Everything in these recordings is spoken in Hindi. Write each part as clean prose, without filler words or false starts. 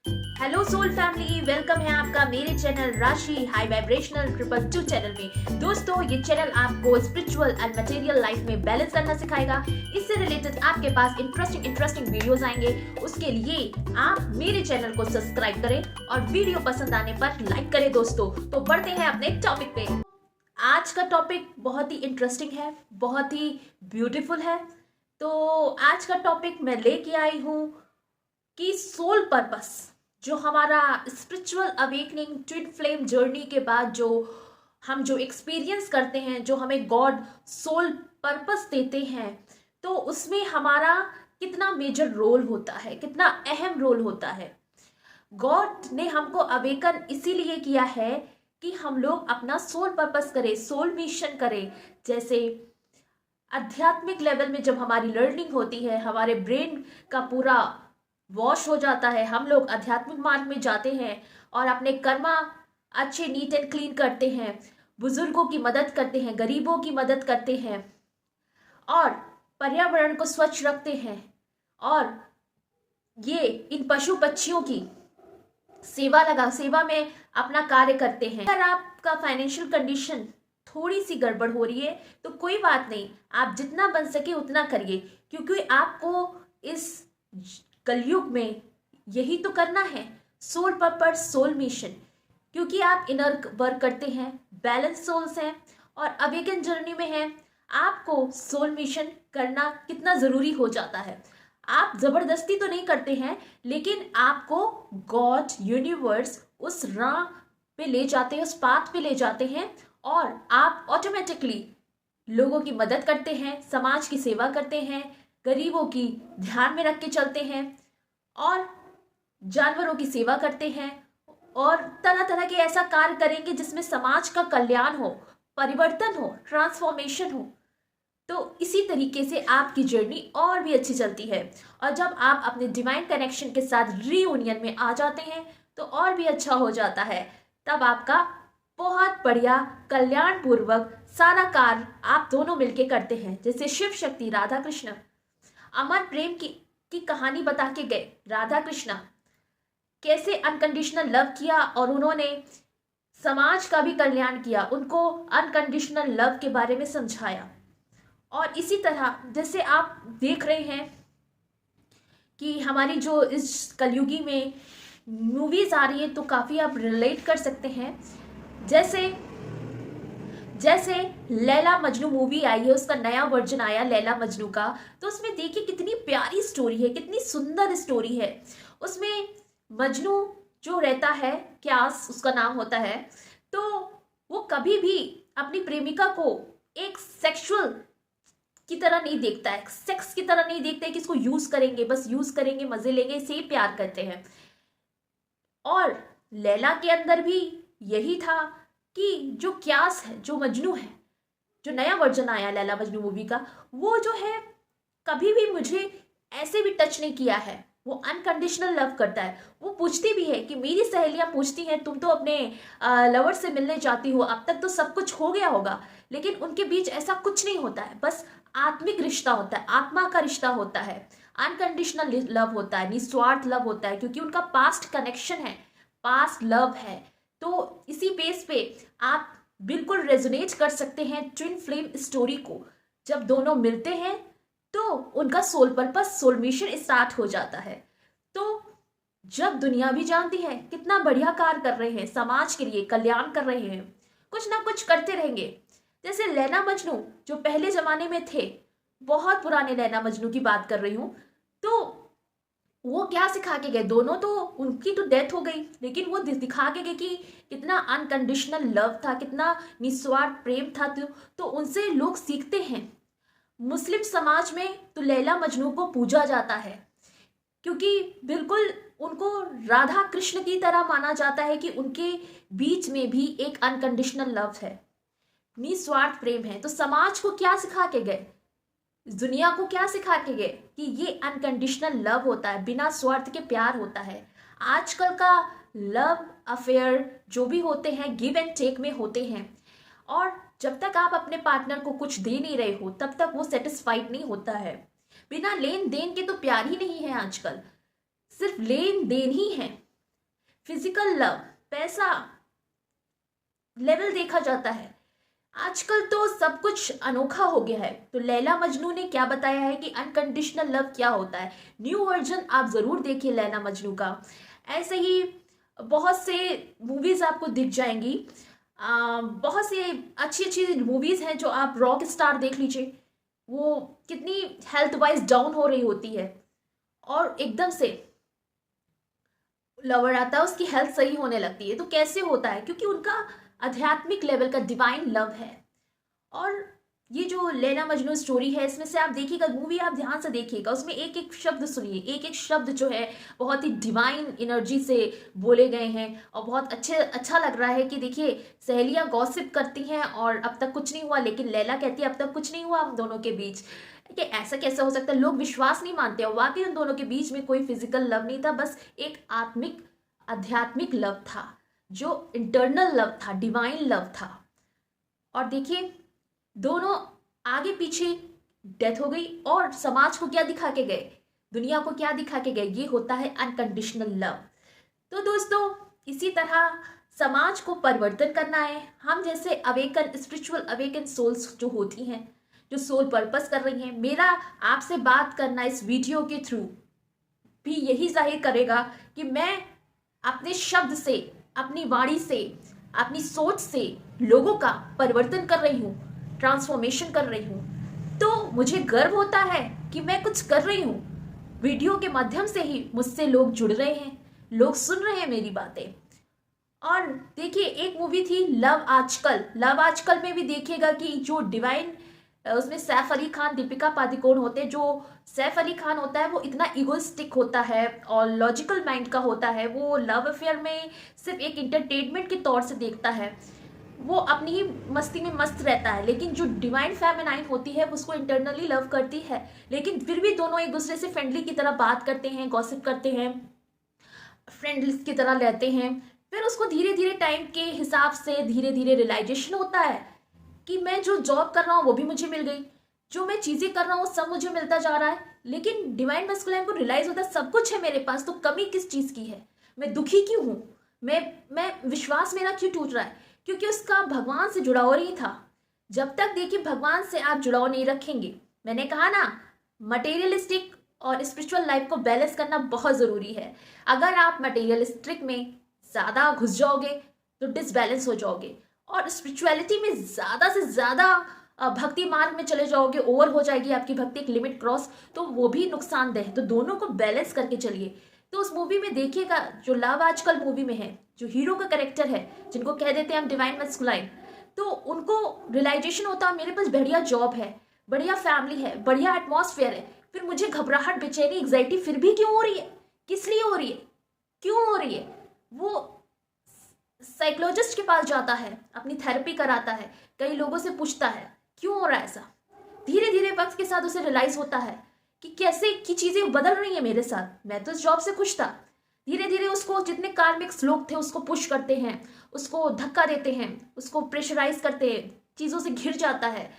हेलो सोल फैमिली, वेलकम है आपका मेरे चैनल राशि high vibrational triple two channel में। दोस्तों, ये चैनल आपको स्पिरिचुअल एंड मटेरियल लाइफ में बैलेंस करना सिखाएगा। इससे रिलेटेड आपके पास इंटरेस्टिंग वीडियोस आएंगे। उसके लिए आप मेरे चैनल को सब्सक्राइब करें और वीडियो पसंद आने पर लाइक करें। दोस्तों, तो बढ़ते हैं अपने टॉपिक पे। आज का टॉपिक बहुत ही इंटरेस्टिंग है, बहुत ही ब्यूटीफुल है। तो आज का टॉपिक मैं लेके आई हूँ कि सोल पर्पस, जो हमारा spiritual awakening twin flame journey के बाद जो एक्सपीरियंस करते हैं, जो हमें गॉड सोल पर्पस देते हैं, तो उसमें हमारा कितना मेजर रोल होता है, कितना अहम रोल होता है। गॉड ने हमको अवेकन इसीलिए किया है कि हम लोग अपना सोल पर्पस करें, सोल मिशन करें। जैसे आध्यात्मिक लेवल में जब हमारी लर्निंग होती है, हमारे ब्रेन का पूरा वॉश हो जाता है, हम लोग आध्यात्मिक मार्ग में जाते हैं और अपने कर्मा अच्छे नीट एंड क्लीन करते हैं, बुजुर्गों की मदद करते हैं, गरीबों की मदद करते हैं और पर्यावरण को स्वच्छ रखते हैं और ये इन पशु पक्षियों की सेवा में अपना कार्य करते हैं। अगर आपका फाइनेंशियल कंडीशन थोड़ी सी गड़बड़ हो रही है तो कोई बात नहीं, आप जितना बन सके उतना करिए, क्योंकि आपको इस कलयुग में यही तो करना है, सोल पर्पस सोल मिशन। क्योंकि आप इनर वर्क करते हैं, बैलेंस सोल्स हैं और अवेकन जर्नी में हैं, आपको सोल मिशन करना कितना ज़रूरी हो जाता है। आप ज़बरदस्ती तो नहीं करते हैं, लेकिन आपको गॉड यूनिवर्स उस राह पे ले जाते हैं, उस पाथ पे ले जाते हैं और आप ऑटोमेटिकली लोगों की मदद करते हैं, समाज की सेवा करते हैं, गरीबों की ध्यान में रख के चलते हैं और जानवरों की सेवा करते हैं और तरह तरह के ऐसा कार्य करेंगे जिसमें समाज का कल्याण हो, परिवर्तन हो, ट्रांसफॉर्मेशन हो। तो इसी तरीके से आपकी जर्नी और भी अच्छी चलती है और जब आप अपने डिवाइन कनेक्शन के साथ रीयूनियन में आ जाते हैं तो और भी अच्छा हो जाता है। तब आपका बहुत बढ़िया कल्याण पूर्वक सारा कार्य आप दोनों मिलके करते हैं। जैसे शिव शक्ति राधा कृष्ण अमर प्रेम की कहानी बता के गए। राधा कृष्णा कैसे अनकंडीशनल लव किया और उन्होंने समाज का भी कल्याण किया, उनको अनकंडीशनल लव के बारे में समझाया। और इसी तरह जैसे आप देख रहे हैं कि हमारी जो इस कलयुगी में मूवीज आ रही है तो काफ़ी आप रिलेट कर सकते हैं। जैसे जैसे लैला मजनू मूवी आई है, उसका नया वर्जन आया लैला मजनू का, तो उसमें देखिए कितनी प्यारी स्टोरी है, कितनी सुंदर स्टोरी है। उसमें मजनू जो रहता है, क्यास उसका नाम होता है, तो वो कभी भी अपनी प्रेमिका को एक सेक्सुअल की तरह नहीं देखता है, सेक्स की तरह नहीं देखता है कि इसको यूज करेंगे, बस यूज करेंगे, मजे लेंगे, इसे ही प्यार करते हैं। और लैला के अंदर भी यही था कि जो क्यास है, जो मजनू है, जो नया वर्जन आया लैला मजनू मूवी का, वो जो है कभी भी मुझे ऐसे भी टच नहीं किया है, वो अनकंडीशनल लव करता है। वो पूछती भी है कि मेरी सहेलियां पूछती हैं तुम तो अपने लवर से मिलने जाती हो, अब तक तो सब कुछ हो गया होगा, लेकिन उनके बीच ऐसा कुछ नहीं होता है, बस आत्मिक रिश्ता होता है, आत्मा का रिश्ता होता है, अनकंडीशनल लव होता है, निस्वार्थ लव होता है, क्योंकि उनका पास्ट कनेक्शन है, पास्ट लव है। तो इसी बेस पे आप बिल्कुल रेजोनेट कर सकते हैं ट्विन फ्लेम स्टोरी को। जब दोनों मिलते हैं तो उनका soul purpose soul mission start हो जाता है। तो जब दुनिया भी जानती है कितना बढ़िया कार्य कर रहे हैं, समाज के लिए कल्याण कर रहे हैं, कुछ ना कुछ करते रहेंगे। जैसे लैला मजनू जो पहले जमाने में थे, बहुत पुराने लैला मजनू की बात कर रही हूं, तो वो क्या सिखा के गए, दोनों तो उनकी तो डेथ हो गई, लेकिन वो दिखा के गए कि कितना अनकंडीशनल लव था, कितना निस्वार्थ प्रेम था। तो उनसे लोग सीखते हैं। मुस्लिम समाज में तो लैला मजनू को पूजा जाता है, क्योंकि बिल्कुल उनको राधा कृष्ण की तरह माना जाता है कि उनके बीच में भी एक अनकंडीशनल लव है, निस्वार्थ प्रेम है। तो समाज को क्या सिखा के गए, दुनिया को क्या सिखा के गए कि ये अनकंडीशनल लव होता है, बिना स्वार्थ के प्यार होता है। आजकल का लव अफेयर जो भी होते हैं गिव एंड टेक में होते हैं, और जब तक आप अपने पार्टनर को कुछ दे नहीं रहे हो तब तक वो सेटिस्फाइड नहीं होता है। बिना लेन देन के तो प्यार ही नहीं है, आजकल सिर्फ लेन देन ही है। फिजिकल लव, पैसा, लेवल देखा जाता है। आजकल तो सब कुछ अनोखा हो गया है। तो लैला मजनू ने क्या बताया है कि अनकंडीशनल लव क्या होता है। न्यू वर्जन आप ज़रूर देखिए लैला मजनू का। ऐसे ही बहुत से मूवीज़ आपको दिख जाएंगी। बहुत सी अच्छी अच्छी मूवीज़ हैं जो आप रॉक स्टार देख लीजिए, वो कितनी हेल्थ वाइज डाउन हो रही होती है और एकदम से लवर आता है, उसकी हेल्थ सही होने लगती है। तो कैसे होता है? क्योंकि उनका आध्यात्मिक लेवल का डिवाइन लव है। और ये जो लैला मजनू स्टोरी है, इसमें से आप देखिएगा, मूवी आप ध्यान से देखिएगा, उसमें एक एक शब्द सुनिए, एक एक शब्द जो है बहुत ही डिवाइन एनर्जी से बोले गए हैं और बहुत अच्छा लग रहा है कि देखिए सहेलियां गॉसिप करती हैं और अब तक कुछ नहीं हुआ, लेकिन लैला कहती है अब तक कुछ नहीं हुआ हम दोनों के बीच। कि ऐसा कैसे हो सकता है? लोग विश्वास नहीं मानते और वाकई उन दोनों के बीच में कोई फिजिकल लव नहीं था, बस एक आध्यात्मिक लव था, जो इंटरनल लव था, डिवाइन लव था। और देखिए दोनों आगे पीछे डेथ हो गई और समाज को क्या दिखा के गए, दुनिया को क्या दिखा के गए, ये होता है अनकंडीशनल लव। तो दोस्तों इसी तरह समाज को परिवर्तन करना है। हम जैसे अवेकन स्पिरिचुअल अवेकन सोल्स जो होती हैं, जो सोल पर्पस कर रही हैं, मेरा आपसे बात करना इस वीडियो के थ्रू भी यही जाहिर करेगा कि मैं अपने शब्द से, अपनी वाणी से, अपनी सोच से लोगों का परिवर्तन कर रही हूँ, ट्रांसफॉर्मेशन कर रही हूँ। तो मुझे गर्व होता है कि मैं कुछ कर रही हूँ। वीडियो के माध्यम से ही मुझसे लोग जुड़ रहे हैं, लोग सुन रहे हैं मेरी बातें। और देखिए एक मूवी थी लव आजकल, लव आजकल में भी देखिएगा कि जो डिवाइन, उसमें सैफ अली खान, दीपिका पादुकोण होते हैं। जो सैफ अली खान होता है वो इतना इगोइस्टिक होता है और लॉजिकल माइंड का होता है। वो लव अफेयर में सिर्फ एक इंटरटेनमेंट के तौर से देखता है, वो अपनी ही मस्ती में मस्त रहता है। लेकिन जो डिवाइन फेमिनाइन होती है उसको इंटरनली लव करती है, लेकिन फिर भी दोनों एक दूसरे से फ्रेंडली की तरह बात करते हैं, गॉसिप करते हैं, फ्रेंड्स की तरह रहते हैं। फिर उसको धीरे धीरे टाइम के हिसाब से धीरे धीरे रियलाइजेशन होता है कि मैं जो जॉब कर रहा हूँ वो भी मुझे मिल गई, जो मैं चीज़ें कर रहा हूँ सब मुझे मिलता जा रहा है। लेकिन डिवाइन मस्कुलाइन को रियलाइज होता है सब कुछ है मेरे पास, तो कमी किस चीज़ की है, मैं दुखी क्यों हूँ, मैं विश्वास मेरा क्यों टूट रहा है? क्योंकि उसका भगवान से जुड़ाव नहीं था। जब तक देखिए भगवान से आप जुड़ाव नहीं रखेंगे, मैंने कहा ना, मटेरियलिस्टिक और स्पिरिचुअल लाइफ को बैलेंस करना बहुत ज़रूरी है। अगर आप मटेरियलिस्टिक में ज़्यादा घुस जाओगे तो डिसबैलेंस हो जाओगे, और स्पिरिचुअलिटी में ज़्यादा से ज़्यादा भक्ति मार्ग में चले जाओगे, ओवर हो जाएगी आपकी भक्ति एक लिमिट क्रॉस, तो वो भी नुकसानदेह है। तो दोनों को बैलेंस करके चलिए। तो उस मूवी में देखिएगा, जो लव आजकल मूवी में है, जो हीरो का कैरेक्टर है, जिनको कह देते हैं हम डिवाइन मस्कुलाइन, तो उनको रियलाइजेशन होता है मेरे पास बढ़िया जॉब है, बढ़िया फैमिली है, बढ़िया एटमॉस्फेयर है, फिर मुझे घबराहट, बेचैनी, एग्जाइटी फिर भी क्यों हो रही है? किस लिए हो रही है? क्यों हो रही है? वो साइकोलॉजिस्ट के पास जाता है, अपनी थेरेपी कराता है, कई लोगों से पूछता है क्यों हो रहा है ऐसा। धीरे धीरे वक्त के साथ उसे रियलाइज होता है कि कैसे की चीजें बदल रही है मेरे साथ, मैं तो इस जॉब से खुश था। धीरे धीरे उसको जितने कार्मिक लोग थे उसको पुश करते हैं, उसको धक्का देते हैं, उसको प्रेशराइज करते हैं, चीज़ों से घिर जाता है,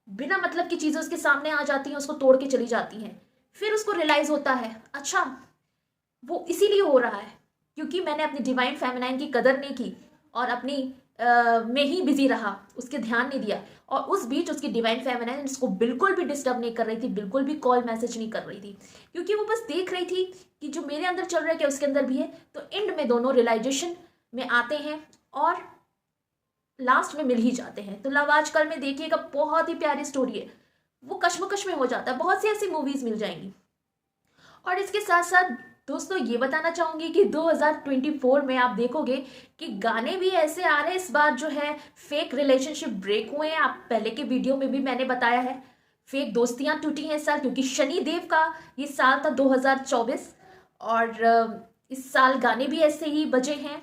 बिना मतलब की चीज़ें उसके सामने आ जाती हैं, उसको तोड़ के चली जाती हैं। फिर उसको रियलाइज होता है अच्छा वो इसीलिए हो रहा है क्योंकि मैंने अपनी डिवाइन फेमिनाइन की कदर नहीं की और अपनी में ही बिजी रहा, उसके ध्यान नहीं दिया। और उस बीच उसकी डिवाइन फेमिनाइन उसको बिल्कुल भी डिस्टर्ब नहीं कर रही थी, बिल्कुल भी कॉल मैसेज नहीं कर रही थी, क्योंकि वो बस देख रही थी कि जो मेरे अंदर चल रहा है क्या उसके अंदर भी है। तो एंड में दोनों रियलाइजेशन में आते हैं और लास्ट में मिल ही जाते हैं। तो लव आजकल में देखिएगा, बहुत ही प्यारी स्टोरी है, वो कश्मकश में हो जाता है। बहुत सी ऐसी मूवीज मिल जाएंगी। और इसके साथ साथ दोस्तों ये बताना चाहूंगी कि 2024 में आप देखोगे कि गाने भी ऐसे आ रहे हैं, इस बार जो है फेक रिलेशनशिप ब्रेक हुए हैं। आप पहले के वीडियो में भी मैंने बताया है, फेक दोस्तियां टूटी हैं इस साल, क्योंकि शनि देव का ये साल था 2024। और इस साल गाने भी ऐसे ही बजे हैं,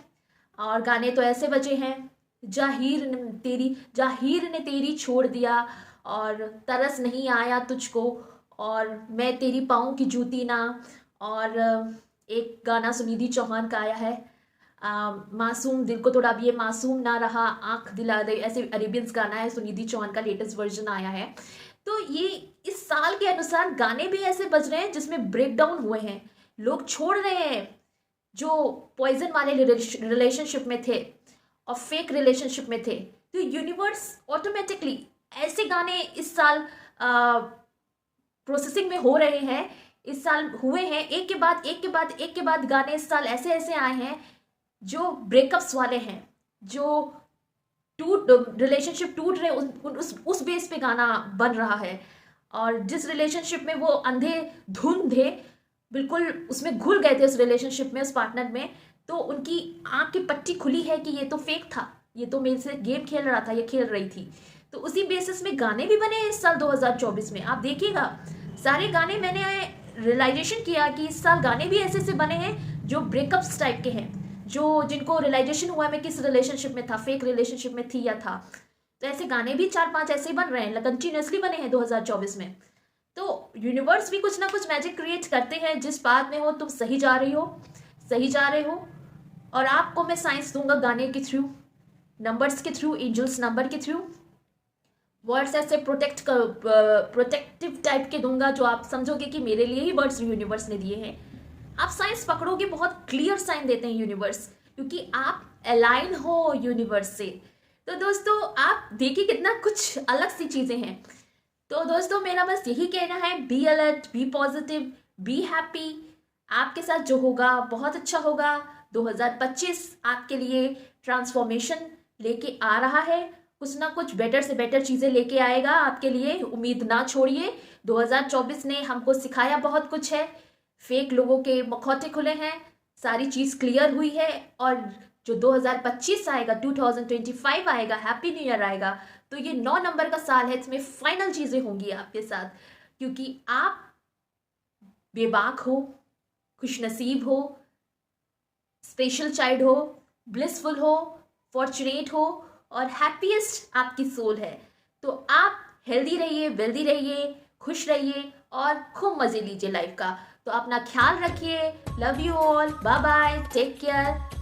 और गाने तो ऐसे बजे हैं, जाहिर ने तेरी छोड़ दिया, और तरस नहीं आया तुझको, और मैं तेरी पाँव की जूती ना, और एक गाना सुनिधि चौहान का आया है, मासूम दिल को तोड़ा, अब ये मासूम ना रहा आंख दिला दे, ऐसे अरेबियंस गाना है, सुनिधि चौहान का लेटेस्ट वर्जन आया है। तो ये इस साल के अनुसार गाने भी ऐसे बज रहे हैं जिसमें ब्रेक डाउन हुए हैं, लोग छोड़ रहे हैं, जो पॉइजन वाले रिलेशनशिप में थे और फेक रिलेशनशिप में थे, तो यूनिवर्स ऑटोमेटिकली ऐसे गाने इस साल प्रोसेसिंग में हो रहे हैं, इस साल हुए हैं, एक के बाद एक के बाद एक के बाद गाने इस साल ऐसे ऐसे आए हैं जो ब्रेकअप्स वाले हैं, जो रिलेशनशिप टूट रहे उस बेस पे गाना बन रहा है। और जिस रिलेशनशिप में वो अंधे धुन थे, बिल्कुल उसमें घुल गए थे उस रिलेशनशिप में, उस पार्टनर में, तो उनकी आंख की पट्टी खुली है कि ये तो फेक था, ये तो मेरे से गेम खेल रहा था, ये खेल रही थी। तो उसी बेसिस में गाने भी बने हैं इस साल 2024 में। आप देखिएगा सारे गाने, मैंने रियलाइजेशन किया कि इस साल गाने भी ऐसे ऐसे बने हैं जो ब्रेकअप्स टाइप के हैं, जो जिनको रियलाइजेशन हुआ मैं किस रिलेशनशिप में था, फेक रिलेशनशिप में थी या था। तो ऐसे गाने भी 4-5 ऐसे ही बन रहे हैं, कंटिन्यूसली बने हैं 2024 में। तो यूनिवर्स भी कुछ ना कुछ मैजिक क्रिएट करते हैं। जिस बात में हो तुम सही जा रही हो, सही जा रहे हो। और आपको मैं साइंस दूंगा गाने के थ्रू, नंबर्स के थ्रू, एंजल्स नंबर के थ्रू, वर्ड्स ऐसे प्रोटेक्टिव टाइप के दूंगा जो आप समझोगे कि मेरे लिए ही वर्ड्स यूनिवर्स ने दिए हैं। आप साइंस पकड़ोगे, बहुत क्लियर साइन देते हैं यूनिवर्स, क्योंकि आप अलाइन हो यूनिवर्स से। तो दोस्तों आप देखिए कितना कुछ अलग सी चीज़ें हैं। तो दोस्तों मेरा बस यही कहना है, be alert, be positive, be happy. आपके साथ जो होगा बहुत अच्छा होगा। 2025 आपके लिए ट्रांसफॉर्मेशन लेके आ रहा है, कुछ ना कुछ बेटर से बेटर चीज़ें लेके आएगा आपके लिए, उम्मीद ना छोड़िए। 2024 ने हमको सिखाया बहुत कुछ है, फेक लोगों के मखौटे खुले हैं, सारी चीज़ क्लियर हुई है। और जो 2025 आएगा, 2025 आएगा, हैप्पी न्यू ईयर आएगा, तो ये 9 नंबर का साल है, इसमें फाइनल चीज़ें होंगी आपके साथ, क्योंकि आप बेबाक हो, खुशनसीब हो, स्पेशल चाइल्ड हो, ब्लिसफुल हो, फॉर्चुनेट हो और हैप्पीएस्ट आपकी सोल है। तो आप हेल्दी रहिए, वेल्दी रहिए, खुश रहिए और खूब मज़े लीजिए लाइफ का। तो अपना ख्याल रखिए। Love you all, bye bye, take care.